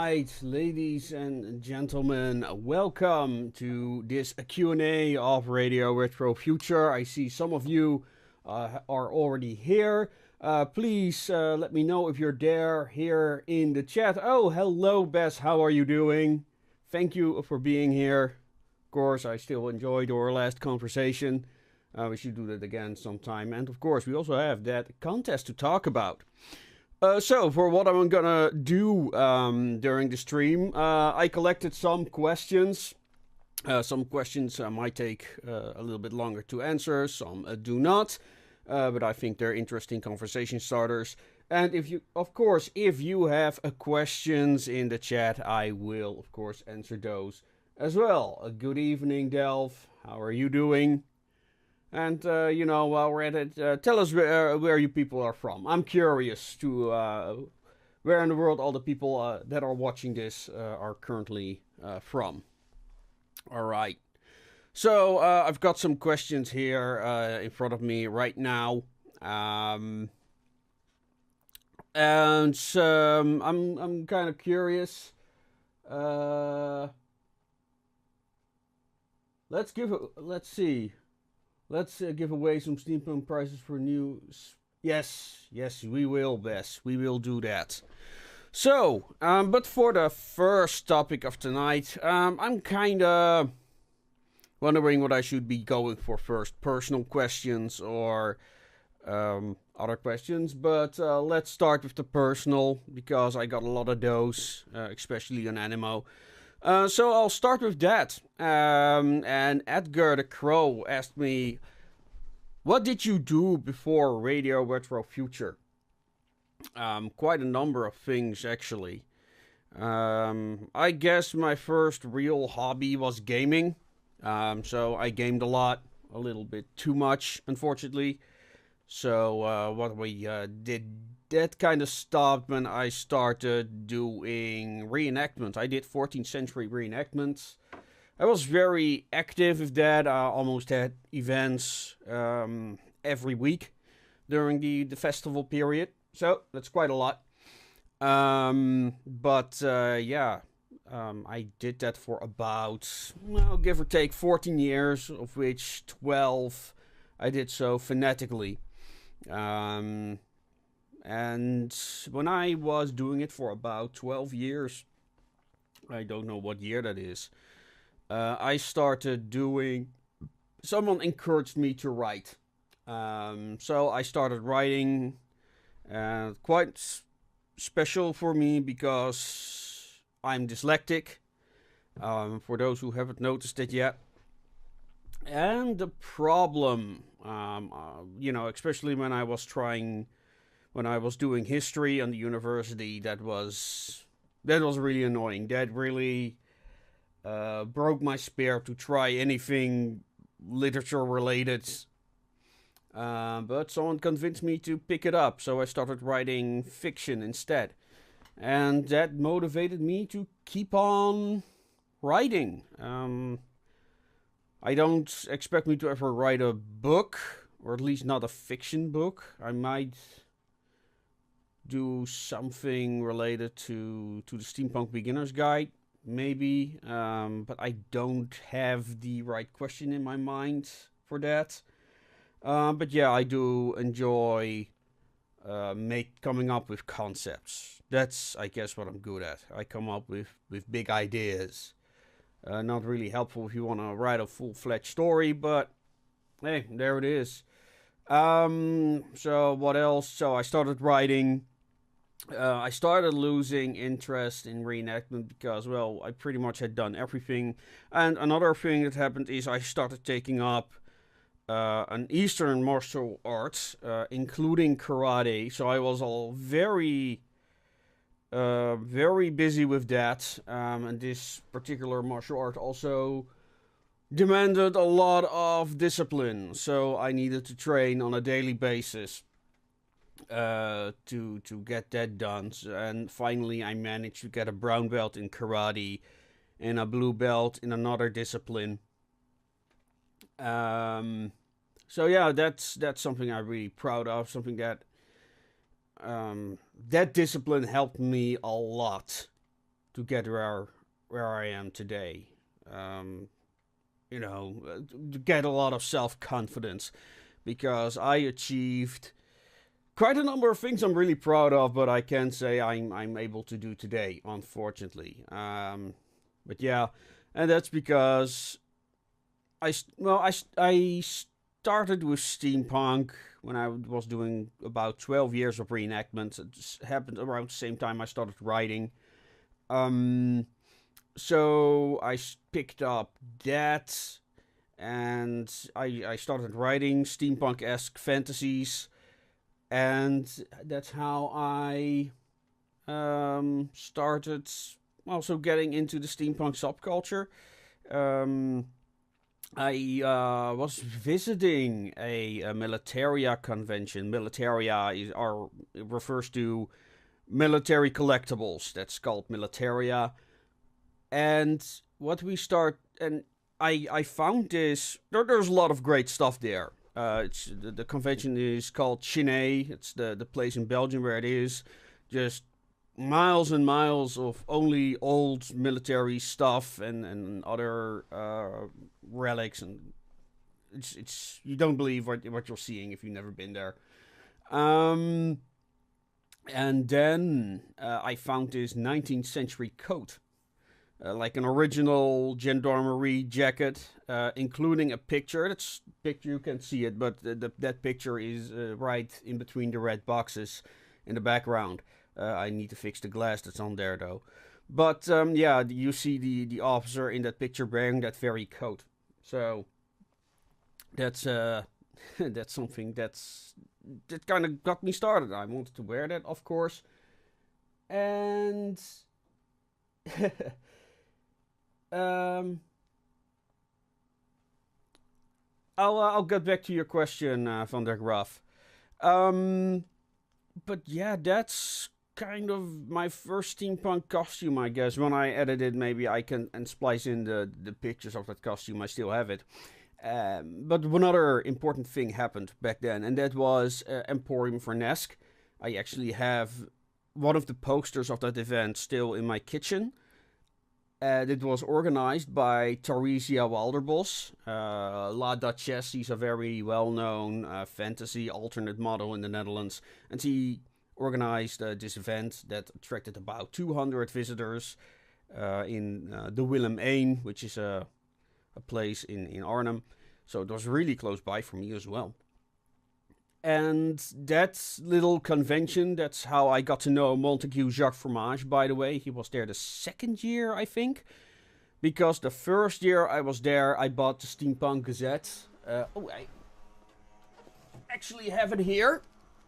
Alright, ladies and gentlemen, welcome to this Q&A of Radio Retro Future. I see some of you are already here. Please let me know if you're there here in the chat. Oh, hello Bess, how are you doing? Thank you for being here. Of course, I still enjoyed our last conversation. We should do that again sometime. And of course, we also have that contest to talk about. So, for what I'm gonna do during the stream, I collected some questions. Some questions might take a little bit longer to answer, some do not. But I think they're interesting conversation starters. And if you have questions in the chat, I will, of course, answer those as well. Good evening, Delph. How are you doing? And, while we're at it, tell us where you people are from. I'm curious to where in the world all the people that are watching this are currently from. Alright. So, I've got some questions here in front of me right now. I'm kind of curious. Let's see. Let's give away some steampunk prizes for new... Yes, we will, Bess. We will do that. So, but for the first topic of tonight, I'm kind of wondering what I should be going for first. Personal questions or other questions. But let's start with the personal, because I got a lot of those, especially on Animo. So I'll start with that. And Edgar the Crow asked me, what did you do before Radio Retro Future? Quite a number of things, actually. I guess my first real hobby was gaming. So I gamed a lot, a little bit too much, unfortunately. So what we did, that kind of stopped when I started doing reenactment. I did 14th century reenactments. I was very active with that. I almost had events every week during the festival period. So that's quite a lot. I did that for about, well, give or take 14 years, of which 12 I did so fanatically. And when I was doing it for about 12 years, I don't know what year that is, I started doing... Someone encouraged me to write. So I started writing. Quite special for me because I'm dyslexic. For those who haven't noticed it yet. And the problem, especially when I was doing history on the university, that was really annoying. That really broke my spirit to try anything literature related. But someone convinced me to pick it up, so I started writing fiction instead. And that motivated me to keep on writing. I don't expect me to ever write a book, or at least not a fiction book. I might do something related to the Steampunk Beginner's Guide, maybe. But I don't have the right question in my mind for that. But yeah, I do enjoy coming up with concepts. That's, I guess, what I'm good at. I come up with big ideas. Not really helpful if you want to write a full-fledged story, but hey, there it is. So what else? So I started writing. I started losing interest in reenactment because, well, I pretty much had done everything. And another thing that happened is I started taking up an Eastern martial art, including karate. So I was all very busy with that. And this particular martial art also demanded a lot of discipline. So I needed to train on a daily basis to get that done. And finally I managed to get a brown belt in karate and a blue belt in another discipline. So yeah, that's something I'm really proud of. Something that that discipline helped me a lot get where I am today. You know, to get a lot of self-confidence, because I achieved quite a number of things I'm really proud of, but I can't say I'm able to do today, unfortunately. But yeah, and that's because I started with steampunk when I was doing about 12 years of reenactments. It happened around the same time I started writing. So I picked up that, and I started writing steampunk-esque fantasies, and that's how I started also getting into the steampunk subculture. I was visiting a Militaria convention. Militaria refers to military collectibles. That's called Militaria. And I found this. There's a lot of great stuff there. The convention is called Chennai. It's the place in Belgium where it is. Just miles and miles of only old military stuff and other relics, and it's you don't believe what you're seeing if you've never been there. And then I found this 19th century coat. Like an original gendarmerie jacket, including a picture. You can see it, but that picture is right in between the red boxes in the background. I need to fix the glass that's on there, though. But yeah, you see the officer in that picture wearing that very coat. So that's that's something that kind of got me started. I wanted to wear that, of course, and. I'll get back to your question, Van der Graaf. But yeah, that's kind of my first steampunk costume, I guess. When I edit it, maybe I can splice in the pictures of that costume. I still have it. But one other important thing happened back then, and that was Emporium Vernesk. I actually have one of the posters of that event still in my kitchen. It was organized by Theresia Walderbos. La Duchesse, she's a very well-known fantasy alternate model in the Netherlands. And she organized this event that attracted about 200 visitors in the Willem 1, which is a place in Arnhem. So it was really close by for me as well. And that little convention, that's how I got to know Montague Jacques Fromage, by the way. He was there the second year, I think. Because the first year I was there, I bought the Steampunk Gazette. I actually have it here.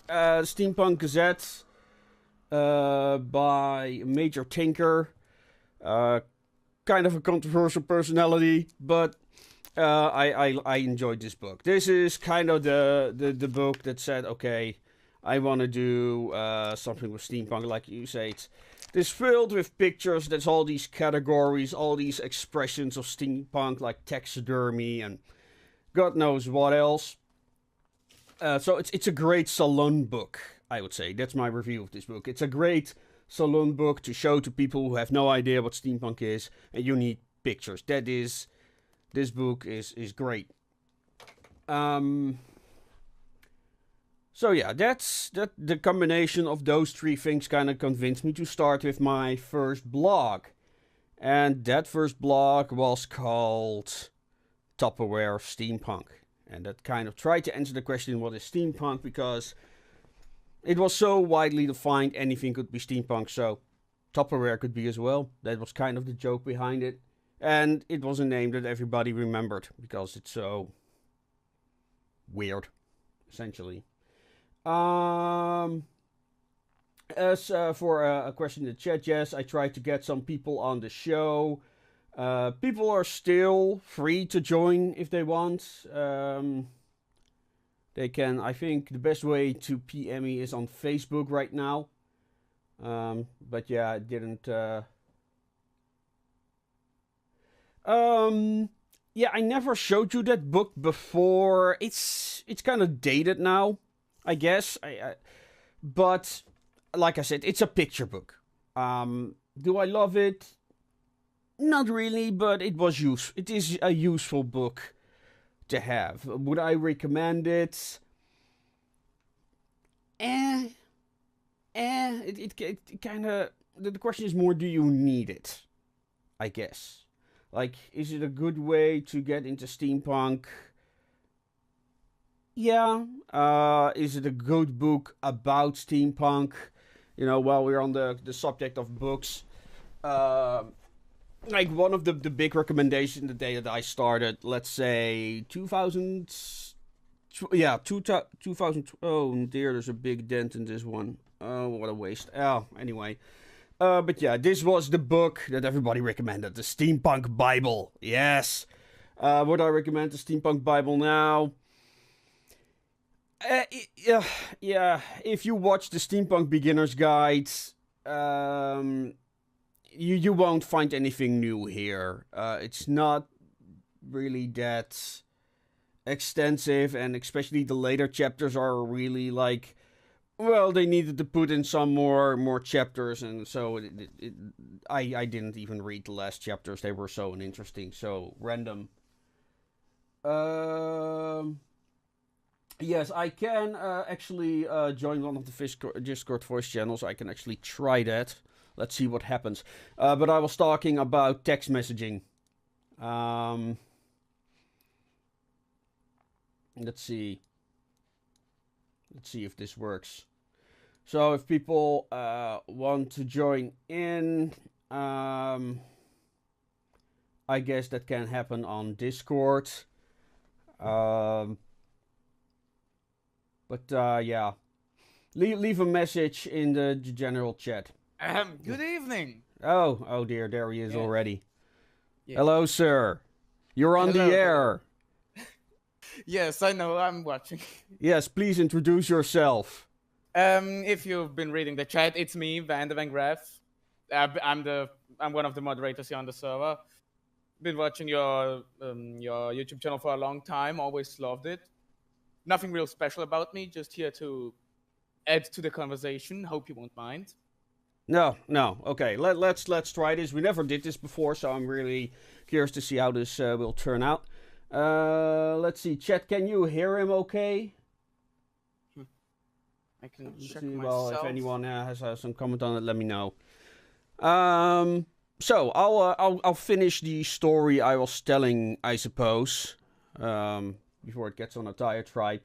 Steampunk Gazette by Major Tinker. Kind of a controversial personality, but I enjoyed this book. This is kind of the book that said, okay, I want to do something with steampunk, like you say. It's filled with pictures. There's all these categories, all these expressions of steampunk, like taxidermy and God knows what else. So it's a great salon book, I would say. That's my review of this book. It's a great salon book to show to people who have no idea what steampunk is, and you need pictures. This book is great. So yeah, that's the combination of those three things kind of convinced me to start with my first blog. And that first blog was called Tupperware Steampunk. And that kind of tried to answer the question, what is steampunk? Because it was so widely defined, anything could be steampunk, so Tupperware could be as well. That was kind of the joke behind it. And it was a name that everybody remembered, because it's so weird, essentially. As for a question in the chat, yes, I tried to get some people on the show. People are still free to join if they want. They can, I think the best way to PM me is on Facebook right now. But yeah, I didn't... yeah, I never showed you that book before. It's kind of dated now, I guess. But like I said, it's a picture book. Do I love it? Not really, but it was It is a useful book to have. Would I recommend it? Eh, it kind of. The question is more: do you need it? I guess. Like, is it a good way to get into steampunk? Yeah. Is it a good book about steampunk? While we're on the subject of books, like one of the big recommendations the day that I started, let's say 2000, yeah, 2000. Oh dear, there's a big dent in this one. Oh, what a waste. Oh, anyway. But yeah, this was the book that everybody recommended, the Steampunk Bible. Yes. Would I recommend the Steampunk Bible now? Yeah. If you watch the Steampunk Beginner's Guide, you won't find anything new here. It's not really that extensive, and especially the later chapters are really like, well, they needed to put in some more chapters, and so I didn't even read the last chapters. They were so uninteresting, so random. Yes, I can actually join one of the Discord voice channels. I can actually try that. Let's see what happens. But I was talking about text messaging. Let's see. Let's see if this works. So if people want to join in, I guess that can happen on Discord. But yeah, leave a message in the general chat. Good evening. Oh dear, there he is already. Yeah. Hello, sir. You're on the air. Yes, I know. I'm watching. Yes, please introduce yourself. If you've been reading the chat, it's me, Van Graaf. I'm one of the moderators here on the server. Been watching your YouTube channel for a long time. Always loved it. Nothing real special about me. Just here to add to the conversation. Hope you won't mind. No. Okay, let's try this. We never did this before, so I'm really curious to see how this will turn out. Let's see, chat. Can you hear him? Okay. I can check see, myself. Well, if anyone has some comment on it, let me know. So I'll finish the story I was telling, I suppose, before it gets on a diatribe.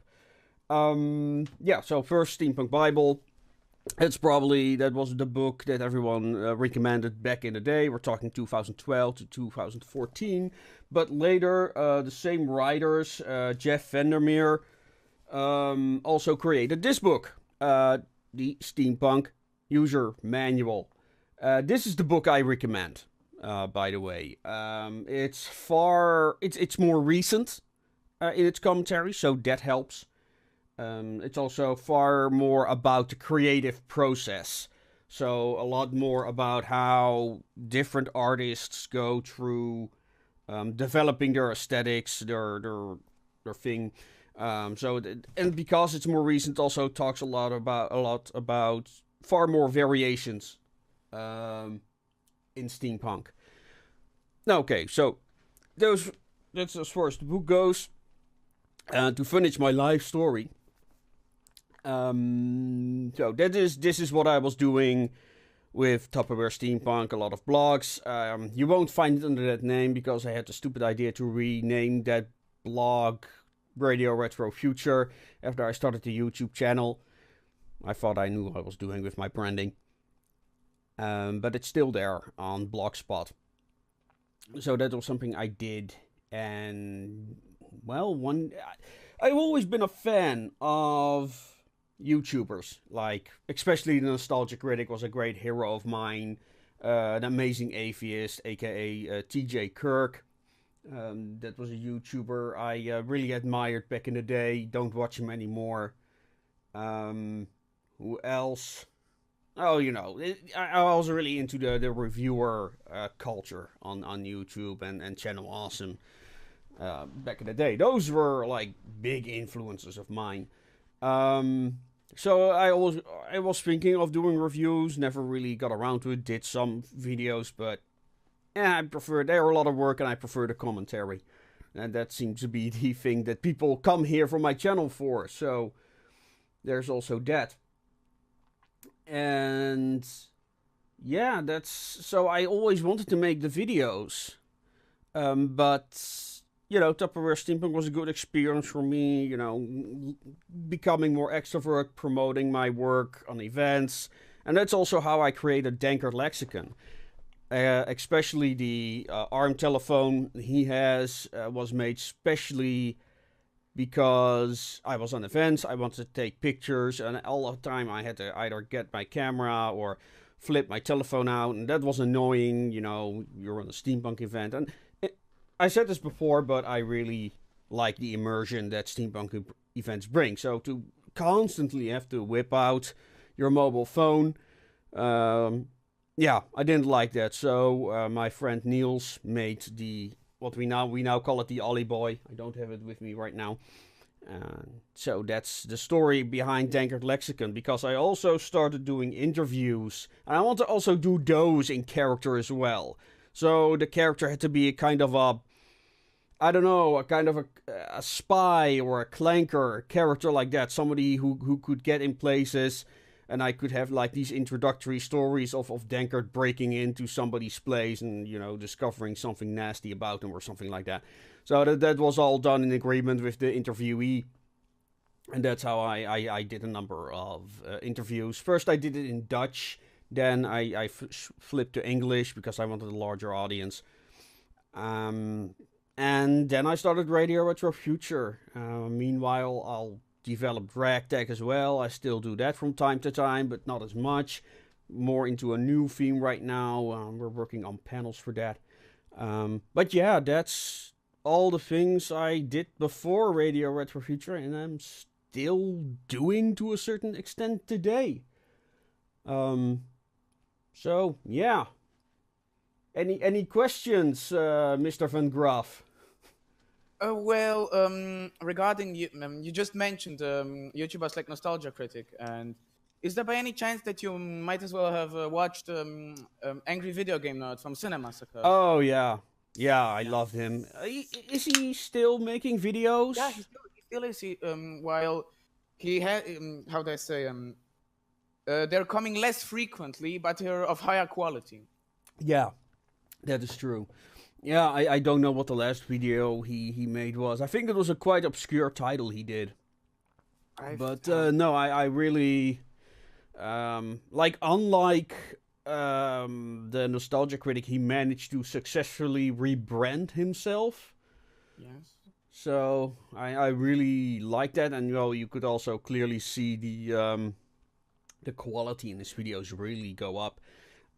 Yeah. So first, Steampunk Bible. That was the book that everyone recommended back in the day. We're talking 2012 to 2014. But later, the same writers, Jeff Vandermeer, also created this book, the Steampunk User Manual. This is the book I recommend, by the way. It's more recent in its commentary, so that helps. It's also far more about the creative process. So a lot more about how different artists go through developing their aesthetics, their thing. And because it's more recent, also talks a lot about far more variations in steampunk. Okay, so that's as far as the book goes. To finish my life story. So this is what I was doing with Tupperware Steampunk, a lot of blogs. You won't find it under that name because I had the stupid idea to rename that blog Radio Retro Future after I started the YouTube channel. I thought I knew what I was doing with my branding. But it's still there on Blogspot. So that was something I did, and well, I've always been a fan of YouTubers, like especially the Nostalgia Critic was a great hero of mine, an amazing atheist, aka TJ Kirk. That was a YouTuber I really admired back in the day. Don't watch him anymore. Who else? Oh, I was really into the reviewer culture on YouTube and Channel Awesome. Back in the day, those were like big influences of mine. So I was thinking of doing reviews, never really got around to it. Did some videos, but I prefer, they're a lot of work, and I prefer the commentary. And that seems to be the thing that people come here for my channel for. So there's also that. And yeah, that's, so I always wanted to make the videos. But you know, Tupperware Steampunk was a good experience for me, you know, becoming more extrovert, promoting my work on events. And that's also how I created Dankert Lexicon. Especially the ARM telephone he has was made specially because I was on events, I wanted to take pictures, and all the time I had to either get my camera or flip my telephone out, and that was annoying, you know, you're on a steampunk event. And I said this before, but I really like the immersion that steampunk events bring. So to constantly have to whip out your mobile phone, yeah, I didn't like that. So my friend Niels made the, what we now call it the Ollie Boy. I don't have it with me right now. So that's the story behind Dankert Lexicon, because I also started doing interviews, and I want to also do those in character as well. So the character had to be a kind of a, I don't know, a kind of a spy or a clanker, a character like that. Somebody who could get in places, and I could have like these introductory stories of Dankert breaking into somebody's place and, you know, discovering something nasty about them or something like that. So that was all done in agreement with the interviewee. And that's how I did a number of interviews. First I did it in Dutch. Then I flipped to English because I wanted a larger audience. And then I started Radio Retro Future. Meanwhile, I'll develop Ragtag as well. I still do that from time to time, but not as much. More into a new theme right now. We're working on panels for that. But yeah, that's all the things I did before Radio Retro Future, and I'm still doing to a certain extent today. So yeah. Any questions, Mr. Van Graaf? Well, regarding you just mentioned YouTubers like Nostalgia Critic, and is there by any chance that you might as well have watched Angry Video Game Nerd from Cinemassacre? Oh yeah, I love him. Is he still making videos? Yeah, he still is. While he had, how do I say, they're coming less frequently, but they're of higher quality. Yeah, that is true. Yeah, I don't know what the last video he made was. I think it was a quite obscure title he did. No, I really like, unlike the Nostalgia Critic, he managed to successfully rebrand himself. Yes. So I really like that, and well, you could also clearly see the quality in his videos really go up.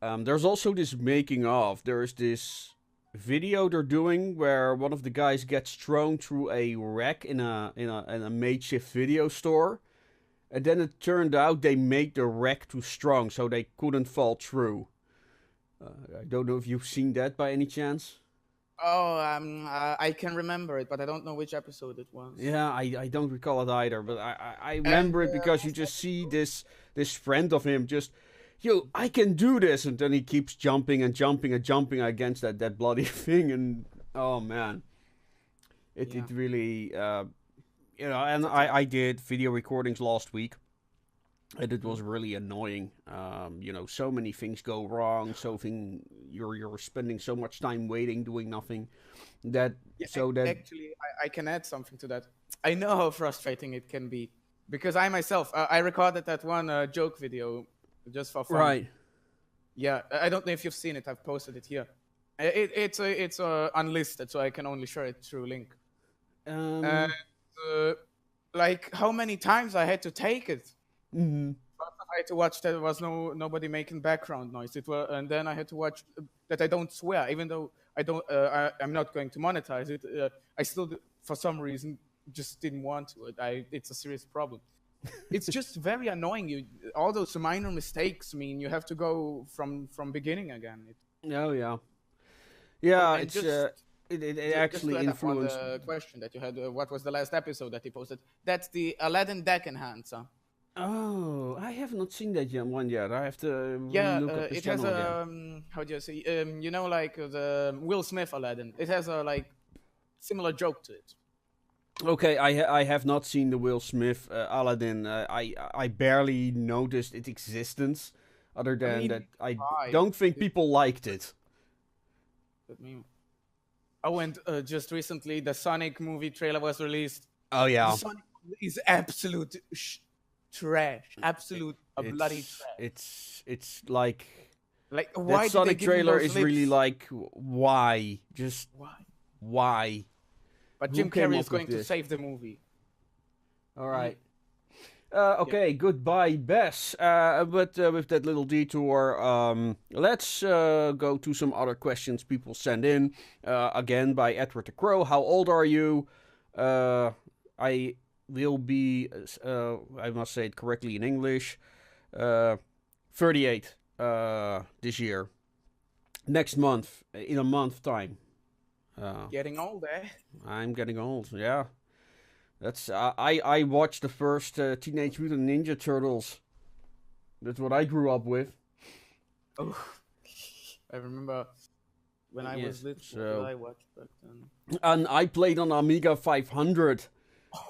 There's also this making of. There's this video they're doing where one of the guys gets thrown through a wreck in a makeshift video store, and then it turned out they made the wreck too strong, so they couldn't fall through. I don't know if you've seen that by any chance. Oh, I can remember it, but I don't know which episode it was. Yeah, I don't recall it either, but I remember it because you just see this friend of him just, yo, I can do this, and then he keeps jumping and jumping and jumping against that bloody thing, and oh man, it really, you know, and I did video recordings last week, and it was really annoying. You know, so many things go wrong, you're spending so much time waiting, doing nothing. Actually, I can add something to that. I know how frustrating it can be, because I myself, I recorded that one joke video just for fun. Right. Yeah, I don't know if you've seen it. I've posted it here. It's unlisted, so I can only share it through link. Like how many times I had to take it. Mm-hmm. I had to watch that there was nobody making background noise. And then I had to watch that I don't swear, even though I'm not going to monetize it. I still, for some reason, just didn't want to. It's a serious problem. It's just very annoying. All those minor mistakes mean you have to go from beginning again. It actually influenced the question that you had. What was the last episode that he posted? That's the Aladdin deck enhancer. Oh, I have not seen that yet, one yet. I have to really Yeah, look up this it has channel again. how do you say, you know, like the Will Smith Aladdin. It has a like similar joke to it. Okay, I have not seen the Will Smith Aladdin. I barely noticed its existence, other I than that mean, I why? don't think people liked it. Let me. Oh, and just recently the Sonic movie trailer was released. Oh The yeah, Sonic movie is absolute trash. It- Absolute a bloody trash. it's like Like, that why did they Sonic give him trailer those is really lips? like why, just Why? why? But Who Jim came Carrey is up with going to this? save the movie. All He, right. yeah. Okay, goodbye, Bess. But with that little detour, let's go to some other questions people send in. Again, by Edward the Crow. How old are you? I will be, I must say it correctly in English, 38 this year. Next month, in a month time. Getting old, eh? I'm getting old, yeah. That's I watched the first Teenage Mutant Ninja Turtles. That's what I grew up with. Oh, I remember when I was Yes. little. What did So I watch back then? and I played on Amiga 500.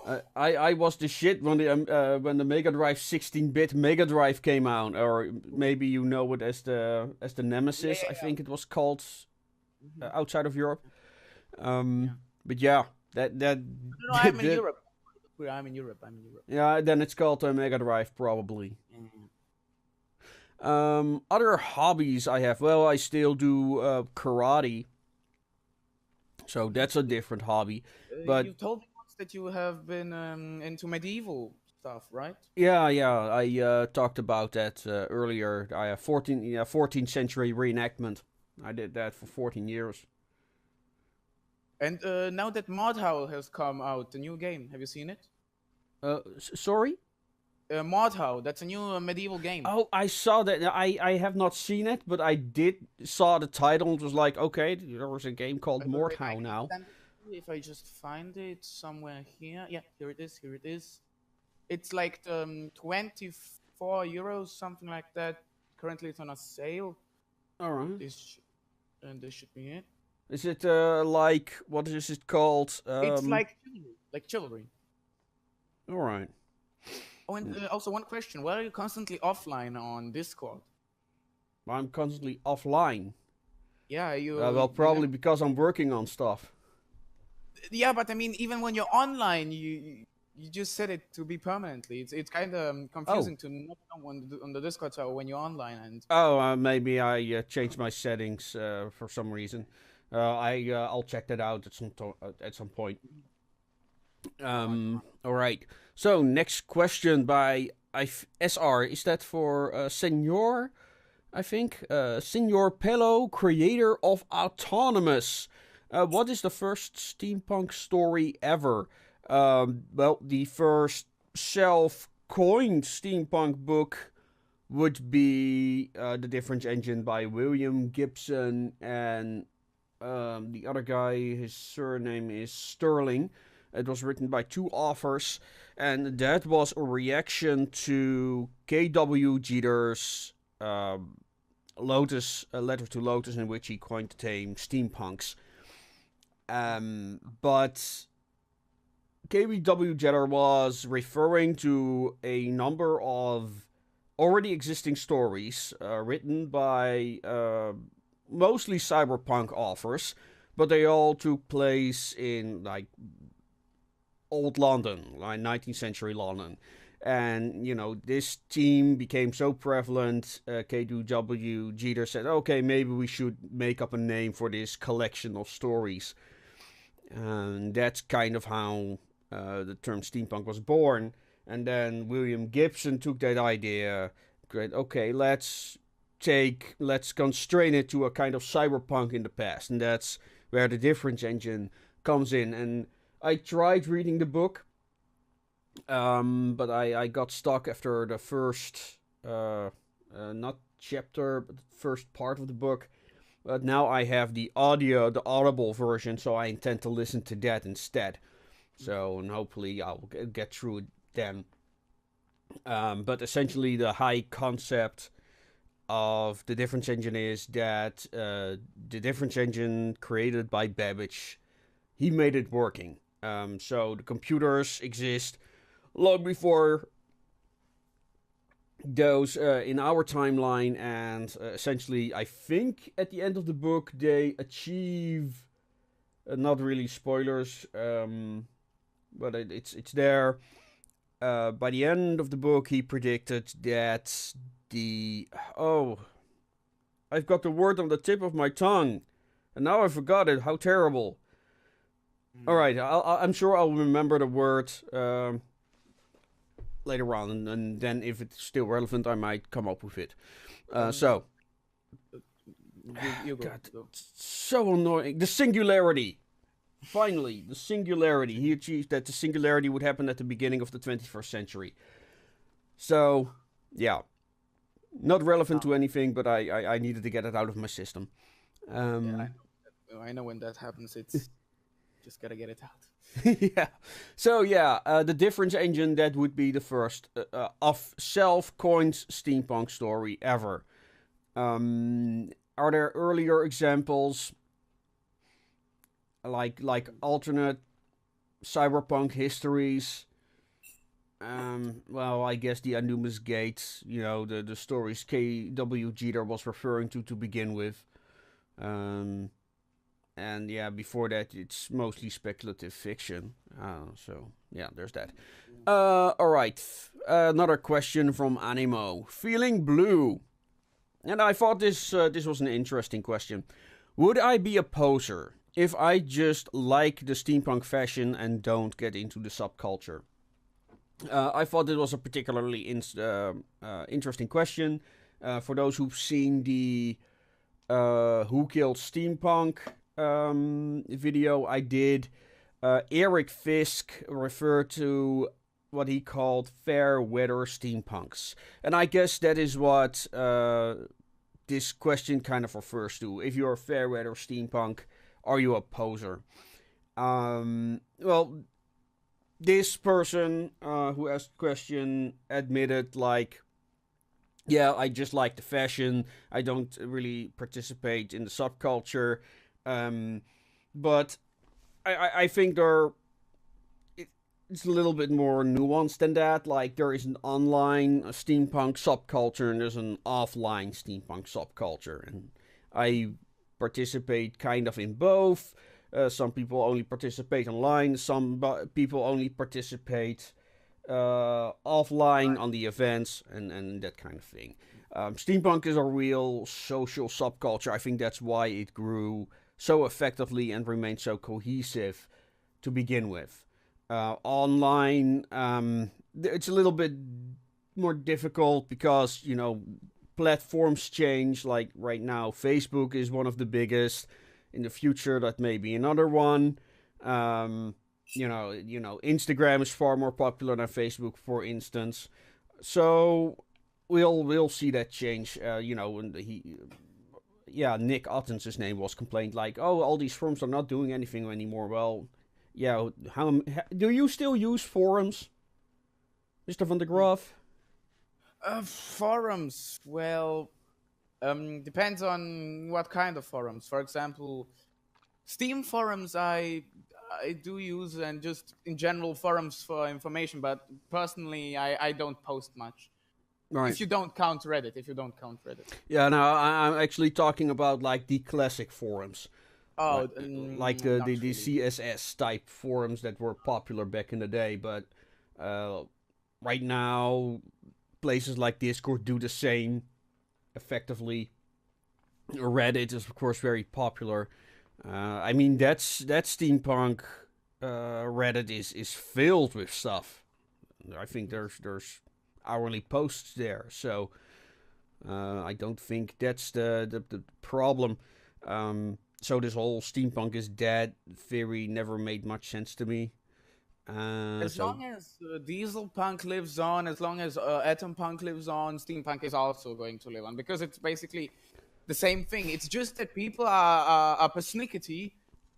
Oh, I was the shit when the Mega Drive 16-bit Mega Drive came out, or maybe you know it as the yeah, Nemesis. I yeah, think it was called yeah. outside of Europe. Yeah. But yeah, that No, I'm in that Europe. I'm in Europe. I'm in Europe. yeah. Then it's called Mega Drive probably. Mm. Other hobbies I have. Well, I still do karate, so that's a different hobby. But You told me once that you have been into medieval stuff, right? yeah, I talked about that earlier. I have 14th century reenactment. I did that for 14 years. And now that Mordhau has come out, the new game, have you seen it? Sorry? Mordhau, that's a new medieval game. Oh, I saw that. I have not seen it, but I did saw the title and was like, okay, there was a game called Wait, I Mordhau can now. send it to you if I just find it somewhere here. Yeah, here it is. Here it is. It's like 24 euros, something like that. Currently, it's on a sale. All right. And this should be it. Is it like what is it called? It's like chivalry. All right. Oh, and also one question: why are you constantly offline on Discord? I'm constantly offline. Yeah, Well, probably because I'm working on stuff. Yeah, but I mean, even when you're online, you just set it to be permanently. It's kind of confusing to not know on the Discord server when you're online. And Oh, maybe I changed my settings for some reason. I'll check that out at some point. All right. So next question by SR. Is that for Senor? I think Senor Pello, creator of Autonomous. What is the first steampunk story ever? Well, the first self-coined steampunk book would be The Difference Engine by William Gibson, and the other guy, his surname is Sterling. It was written by two authors, and that was a reaction to K.W. Jeter's Lotus, a letter to Lotus, in which he coined the term steampunks. But K.W. Jeter was referring to a number of already existing stories written by mostly cyberpunk authors, but they all took place in like old London, like 19th century London. And, you know, this theme became so prevalent, K.W. Jeter said, okay, maybe we should make up a name for this collection of stories. And that's kind of how the term steampunk was born. And then William Gibson took that idea, great, okay, let's constrain it to a kind of cyberpunk in the past. And that's where the difference engine comes in. And I tried reading the book, but I got stuck after the first, not chapter, but the first part of the book. But now I have the audible version, so I intend to listen to that instead. So, and hopefully I'll get through it then. But essentially, the high concept of the difference engine is that the difference engine created by Babbage, he made it working. So the computers exist long before those in our timeline, and essentially, I think at the end of the book they achieve, not really spoilers, but it's there. By the end of the book, he predicted that I've got the word on the tip of my tongue, and now I forgot it. How terrible! All right, I'm sure I'll remember the word later on, and then if it's still relevant, I might come up with it. So, You go. God, so annoying. The singularity. Finally, the singularity. He achieved that the singularity would happen at the beginning of the 21st century. So, yeah. Not relevant to anything, but I needed to get it out of my system. Yeah, I know when that happens, it's just gotta get it out. Yeah. So, yeah, the difference engine, that would be the first of self-coined steampunk story ever. Are there earlier examples? Like alternate cyberpunk histories. Well, I guess the Anumas Gate, the stories K.W. Jeter was referring to begin with. And yeah, before that, it's mostly speculative fiction. So, yeah, there's that. Alright, another question from Animo. Feeling blue. And I thought this was an interesting question. Would I be a poser if I just like the steampunk fashion and don't get into the subculture? I thought it was a particularly interesting question. For those who've seen the Who Killed Steampunk video I did, Eric Fisk referred to what he called fair weather steampunks. And I guess that is what this question kind of refers to. If you're a fair weather steampunk, are you a poser? Well, this person who asked the question admitted, yeah, I just like the fashion. I don't really participate in the subculture. But I think it's a little bit more nuanced than that. Like, there is an online steampunk subculture and there's an offline steampunk subculture. And I participate kind of in both. Some people only participate online. Some people only participate offline on the events and that kind of thing. Steampunk is a real social subculture. I think that's why it grew so effectively and remained so cohesive to begin with. Online, it's a little bit more difficult because, platforms change. Like right now, Facebook is one of the biggest. In the future, that may be another one. Instagram is far more popular than Facebook, for instance. So we'll see that change. Nick Ottens, his name was, complained like, oh, all these forums are not doing anything anymore. Well, yeah, do you still use forums, Mr. van der Graaf? Forums, well, depends on what kind of forums. For example, Steam forums I do use, and just in general forums for information, but personally I don't post much. Right. If you don't count Reddit. Yeah, no, I'm actually talking about like the classic forums. Oh, like the CSS type forums that were popular back in the day, but right now places like Discord do the same effectively. Reddit is of course very popular. I mean that's steampunk. Reddit is filled with stuff. I think there's hourly posts there, so I don't think that's the problem. So this whole steampunk is dead theory never made much sense to me. As long as Dieselpunk lives on, as long as Atompunk lives on, Steampunk is also going to live on, because it's basically the same thing. It's just that people are persnickety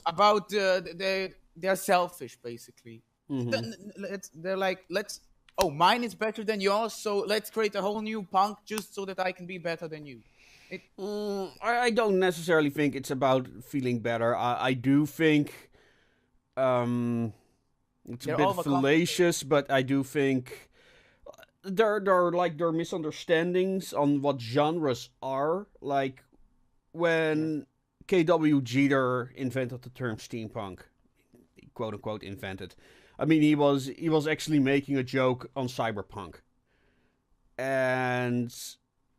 about they're selfish, basically. Mm-hmm. They're like, let's oh, mine is better than yours, so let's create a whole new punk just so that I can be better than you. I don't necessarily think it's about feeling better. I do think it's a They're bit overcompensating. fallacious, but I do think there are misunderstandings on what genres are. Like when K.W. Jeter invented the term steampunk, quote unquote invented. I mean, he was actually making a joke on cyberpunk, and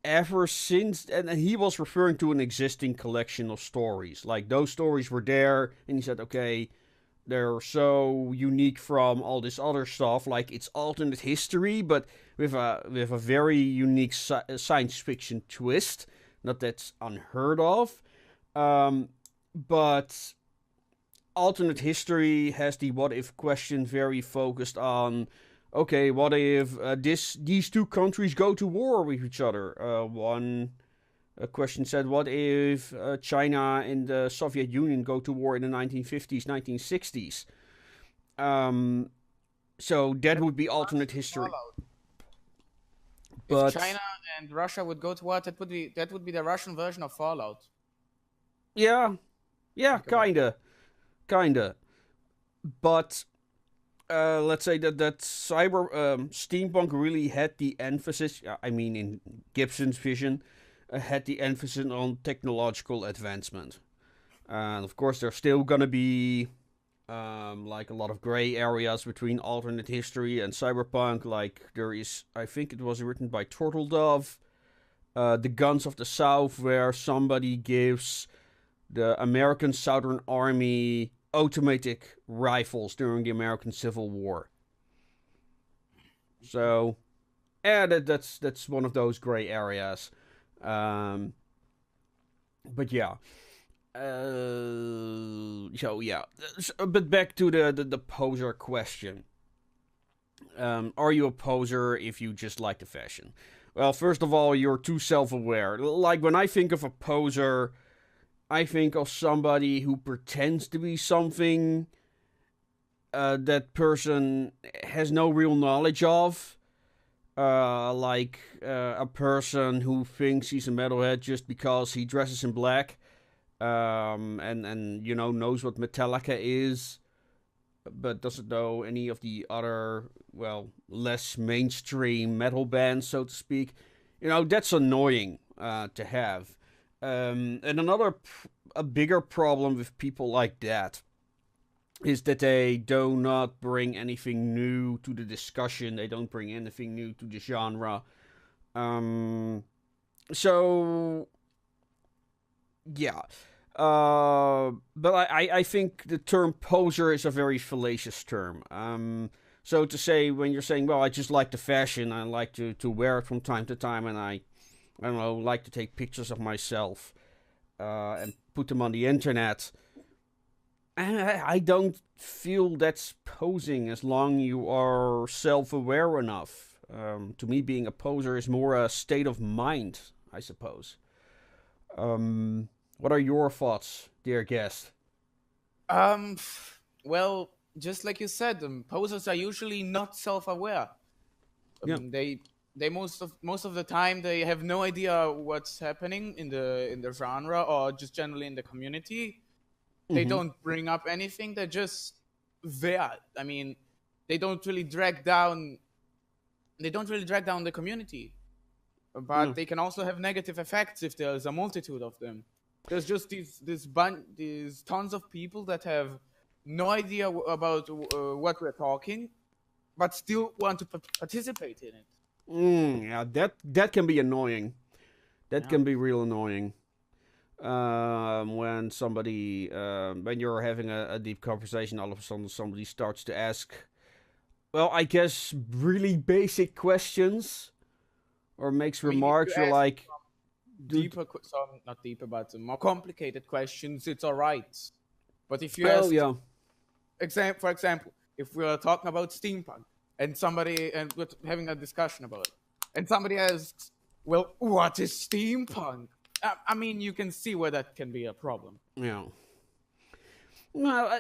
ever since, and he was referring to an existing collection of stories. Like those stories were there, and he said, okay, they're so unique from all this other stuff. Like it's alternate history, but with a very unique science fiction twist. Not that's unheard of, but alternate history has the what if question very focused on. Okay, what if these two countries go to war with each other? One question said, what if China and the Soviet Union go to war in the 1950s, 1960s? So that would be alternate history. But if China and Russia would go to war, that would be the Russian version of Fallout. Yeah, kinda. But let's say that steampunk really had the emphasis. I mean, in Gibson's vision, had the emphasis on technological advancement. And of course, there's still gonna be like a lot of gray areas between alternate history and cyberpunk. Like there is, I think it was written by Turtledove, The Guns of the South, where somebody gives the American Southern Army automatic rifles during the American Civil War. So, yeah, that's one of those gray areas. But yeah. So yeah. But back to the poser question. Are you a poser if you just like the fashion? Well, first of all, you're too self-aware. Like when I think of a poser, I think of somebody who pretends to be something that person has no real knowledge of. Like a person who thinks he's a metalhead just because he dresses in black, and you know knows what Metallica is, but doesn't know any of the other, well, less mainstream metal bands, so to speak. You know, that's annoying to have. And a bigger problem with people like that is that they do not bring anything new to the discussion. They don't bring anything new to the genre. So, yeah. But I think the term poser is a very fallacious term. So to say, when you're saying, well, I just like the fashion, I like to wear it from time to time, and I don't know, like to take pictures of myself and put them on the internet. And I don't feel that's posing as long you are self-aware enough. To me, being a poser is more a state of mind, I suppose. What are your thoughts, dear guest? Well, just like you said, posers are usually not self-aware. Yeah. They most of the time they have no idea what's happening in the genre or just generally in the community. They don't bring up anything. They're just there. I mean, they don't really drag down the community. But they can also have negative effects if there's a multitude of them. There's just these tons of people that have no idea about what we're talking, but still want to participate in it. Yeah, that can be annoying. That can be real annoying. When somebody, when you're having a deep conversation, all of a sudden somebody starts to ask, well, I guess really basic questions, or makes remarks. You're like, not deeper, but more complicated questions. It's all right. But if you for example, if we're talking about steampunk and we're having a discussion about it, and somebody asks, well, what is steampunk? I mean, you can see where that can be a problem. Yeah. Well,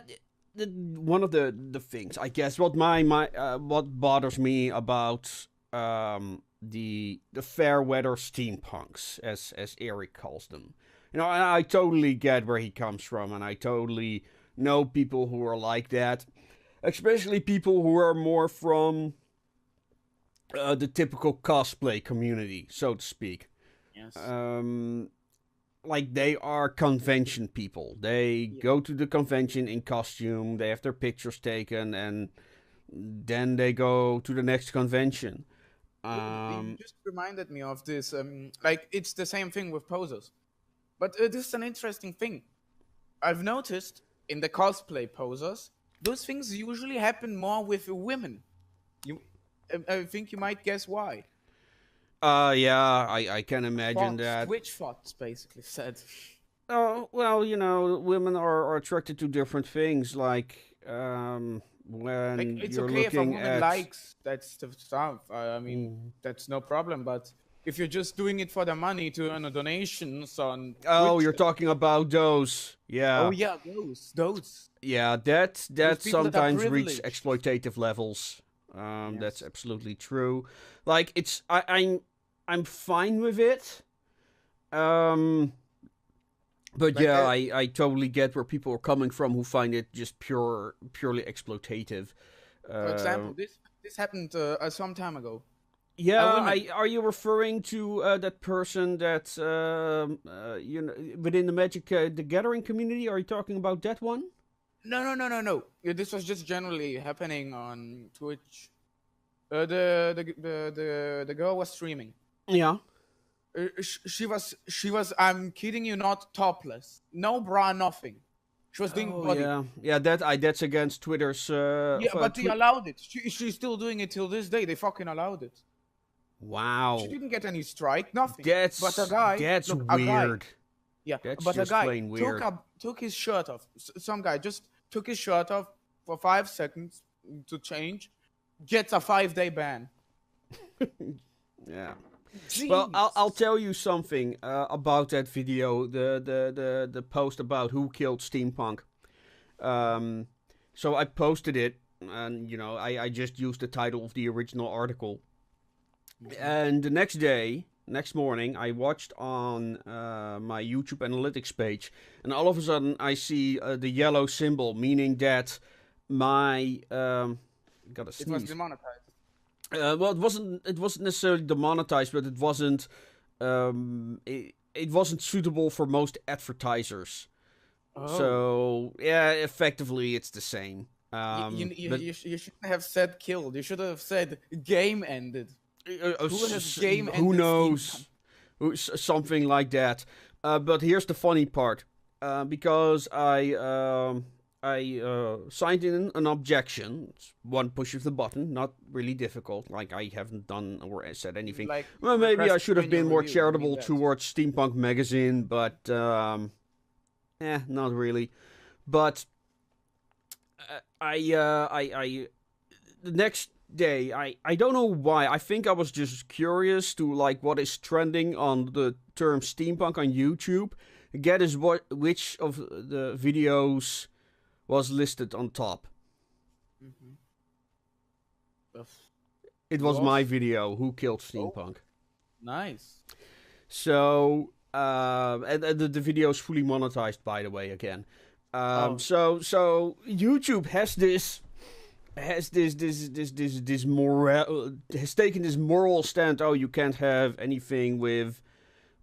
one of the things, I guess, what what bothers me about the fair weather steampunks, as Eric calls them. And I totally get where he comes from, and I totally know people who are like that, especially people who are more from the typical cosplay community, so to speak. Yes. Like, they are convention people. They go to the convention in costume, they have their pictures taken, and then they go to the next convention. You just reminded me of this. Like, it's the same thing with posers. But this is an interesting thing. I've noticed in the cosplay posers, those things usually happen more with women. I think you might guess why. Yeah, I can imagine that. Twitch thoughts basically said. Oh, well, women are attracted to different things, like, when Like, it's you're okay if a looking woman at... likes that stuff. I mean, that's no problem. But if you're just doing it for the money to earn a donations on Oh, Twitch, you're talking about those. Yeah. oh yeah, those. Yeah, that people that are sometimes reach privileged. exploitative levels. Yes. That's absolutely true. Like, I'm fine with it. But Like, yeah, I totally get where people are coming from who find it just purely exploitative. For example, this happened some time ago. Yeah, women- are you referring to that person that within the Magic the Gathering community? Are you talking about that one? No. This was just generally happening on Twitch. The girl was streaming. Yeah. She was. I'm kidding you not, topless, no bra, nothing. She was doing body. Yeah. That's against Twitter's. Yeah, but they allowed it. She's still doing it till this day. They fucking allowed it. Wow. She didn't get any strike, nothing. That's but a guy. That's look, a guy- weird. yeah, That's but a just guy plain weird. took his shirt off. Some guy just took his shirt off for 5 seconds to change. Gets a 5-day ban. Yeah. Jeez. Well, I'll tell you something about that video, the post about who killed Steampunk. So I posted it, and I just used the title of the original article. And the next morning, I watched on my YouTube analytics page, and all of a sudden I see the yellow symbol, meaning that my gotta sneeze. It was demonetized. Well, it wasn't necessarily demonetized, but it wasn't it wasn't suitable for most advertisers. Oh. So yeah, effectively it's the same. You shouldn't have said killed. You should have said game ended. Who knows? Something like that. But here's the funny part. Because I signed in an objection. It's one push of the button, not really difficult. Like, I haven't done or said anything. Like, well, maybe I should have been more review, charitable towards Steampunk Magazine, but not really. But the next day, I don't know why. I think I was just curious to like what is trending on the term steampunk on YouTube. Get is which of the videos was listed on top. Mm-hmm. It was my video, Who Killed Steampunk. Nice. So, and the video is fully monetized, by the way, again. So YouTube has taken this moral stand. Oh, you can't have anything with,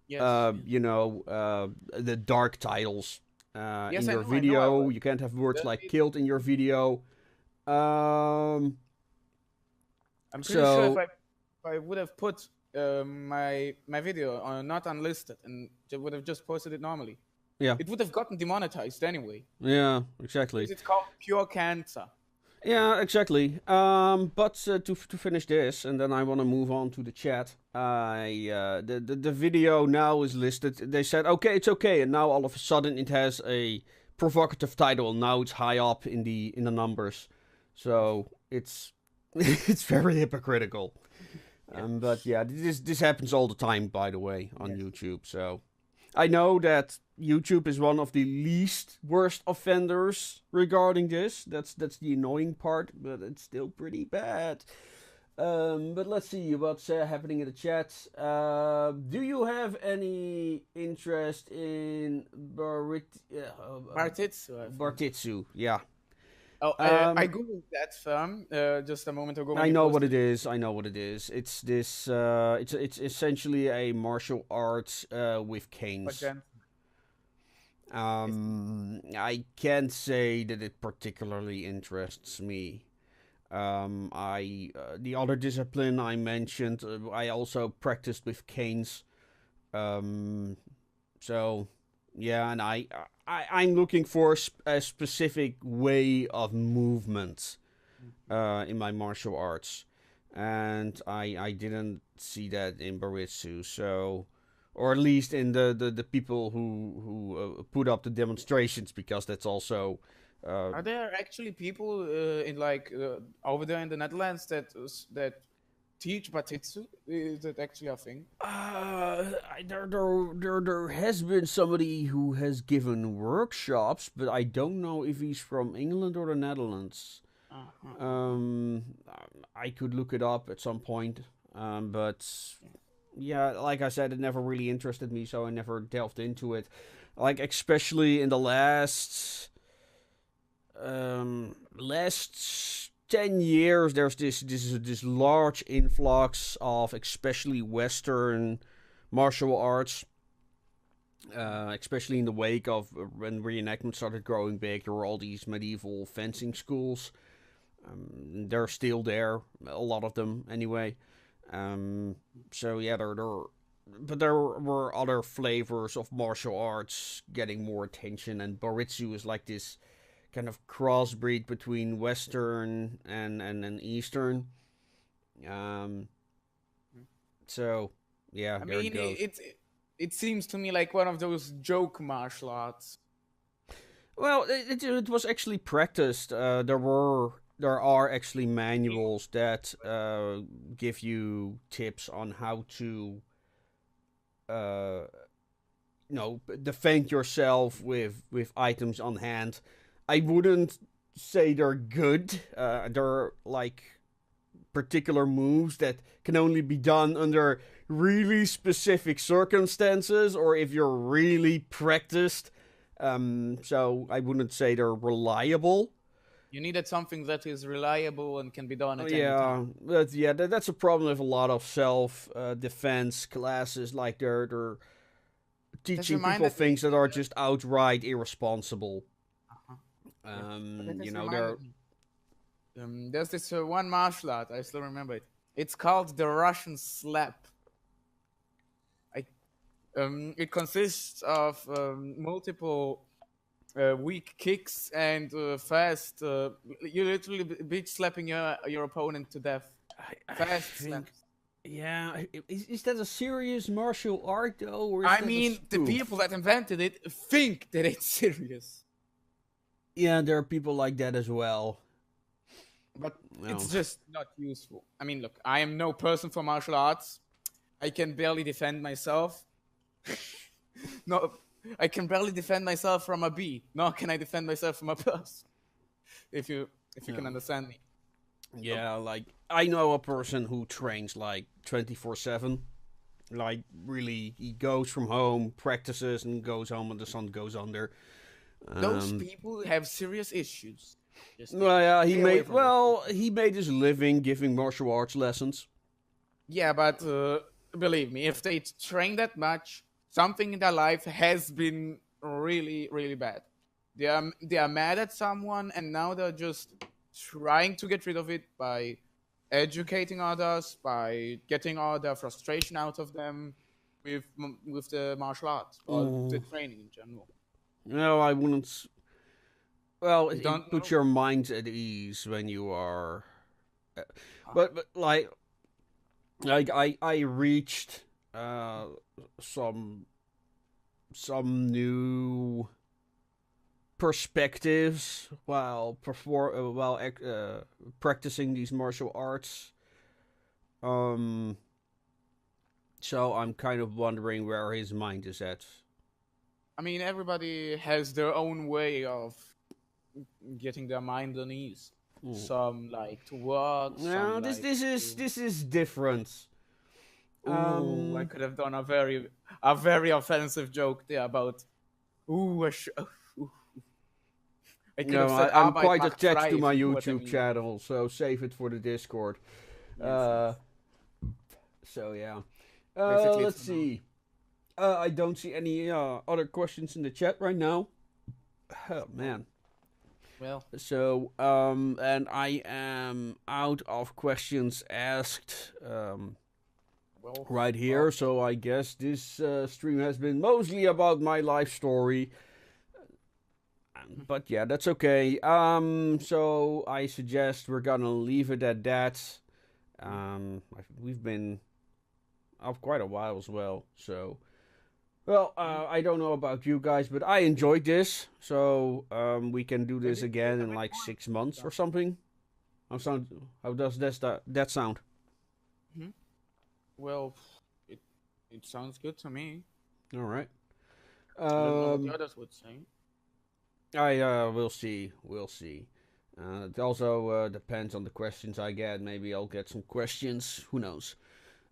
the dark titles in your video. You can't have words like killed in your video. I'm pretty sure if I would have put my video on not unlisted and would have just posted it normally, it would have gotten demonetized anyway. Yeah, exactly. It's called pure cancer. Yeah, exactly. But to finish this, and then I want to move on to the chat. The video now is listed. They said, okay, it's okay, and now all of a sudden it has a provocative title. Now it's high up in the numbers, so it's very hypocritical. But yeah, this happens all the time, by the way, on YouTube. So I know that YouTube is one of the least worst offenders regarding this. That's the annoying part, but it's still pretty bad. But let's see what's happening in the chat. Do you have any interest in Bartitsu. Bartitsu? Yeah. Oh, I googled that firm just a moment ago. I know what it is. I know what it is. It's this. It's essentially a martial arts with canes. I can't say that it particularly interests me. The other discipline I mentioned, I also practiced with canes. So yeah, and I'm looking for a specific way of movement in my martial arts, and I didn't see that in Baritsu. So, or at least in the people who put up the demonstrations, because that's also. Are there actually people in over there in the Netherlands that teach Batitsu? Is that actually a thing? There has been somebody who has given workshops, but I don't know if he's from England or the Netherlands. I could look it up at some point, but yeah, like I said, it never really interested me, so I never delved into it. Like, especially in the last 10 years, there's this large influx of especially Western martial arts, especially in the wake of when reenactment started growing big. There were all these medieval fencing schools. They're still there, a lot of them anyway. So yeah, but there were other flavors of martial arts getting more attention, and Baritsu is like this kind of crossbreed between Western and Eastern. So yeah, I there mean, it goes. it seems to me like one of those joke martial arts. Well, it was actually practiced. There are actually manuals that give you tips on how to defend yourself with items on hand. I wouldn't say they're good. They're like particular moves that can only be done under really specific circumstances, or if you're really practiced. So I wouldn't say they're reliable. You needed something that is reliable and can be done at any time. That's a problem with a lot of self-defense classes. Like they're teaching people things that are just outright irresponsible. There's this one martial art, I still remember it. It's called the Russian slap. It consists of multiple weak kicks and fast. You literally bitch slapping your opponent to death. Fast slaps. Yeah, is that a serious martial art though? Or the people that invented it think that it's serious. Yeah, there are people like that as well. But it's just not useful. I mean, look, I am no person for martial arts. I can barely defend myself. No, I can barely defend myself from a bee. Nor can I defend myself from a person. If you can understand me. Yeah, like I know a person who trains like 24/7. Like really, he goes from home, practices, and goes home when the sun goes under. Those people have serious issues. He made his living giving martial arts lessons. Yeah, but believe me, if they train that much, something in their life has been really, really bad. They are mad at someone, and now they're just trying to get rid of it by educating others, by getting all their frustration out of them with the martial arts or the training in general. No, I wouldn't. Well, it puts your mind at ease when you are. But like I reached some new perspectives while practicing these martial arts. So I'm kind of wondering where his mind is at. I mean, everybody has their own way of getting their mind on ease. Some like to work. No, Some like. this is different. Ooh, I could have done a very offensive joke there about. Ooh, ooh. I could have No, said I'm Arbeit quite macht attached frei, to if my you know what I YouTube mean. channel, so save it for the Discord. Yes. So yeah. Basically, Let's see. I don't see any other questions in the chat right now. Oh man. Well, So and I am out of questions asked right here. So I guess this stream has been mostly about my life story. But yeah, that's okay. So I suggest we're gonna leave it at that. We've been up quite a while as well. So, well, I don't know about you guys, but I enjoyed this. So we can do this again in like 6 months or something. How does that sound? well, it sounds good to me. All right. I don't know what the others would say. We'll see. We'll see. It also depends on the questions I get. Maybe I'll get some questions. Who knows?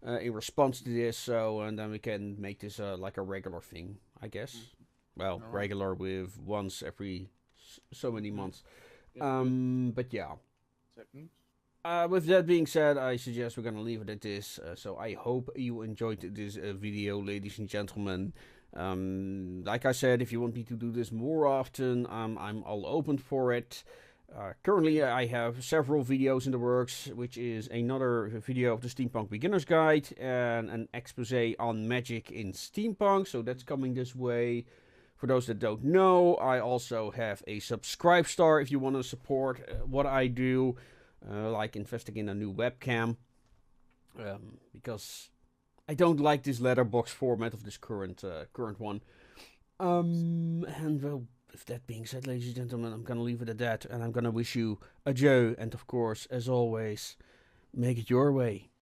In response to this, so and then we can make this like a regular thing, I guess. Well, Alright. regular with once every so many months. Yeah, But yeah. second. With that being said, I suggest we're gonna leave it at this. So I hope you enjoyed this video, ladies and gentlemen. Like I said, if you want me to do this more often, I'm all open for it. Currently, I have several videos in the works, which is another video of the Steampunk Beginner's Guide and an expose on magic in Steampunk, so that's coming this way. For those that don't know, I also have a subscribe star if you want to support what I do, like investing in a new webcam, because I don't like this letterbox format of this current one. And well, with that being said, ladies and gentlemen, I'm gonna leave it at that, and I'm gonna wish you adieu, and of course, as always, make it your way.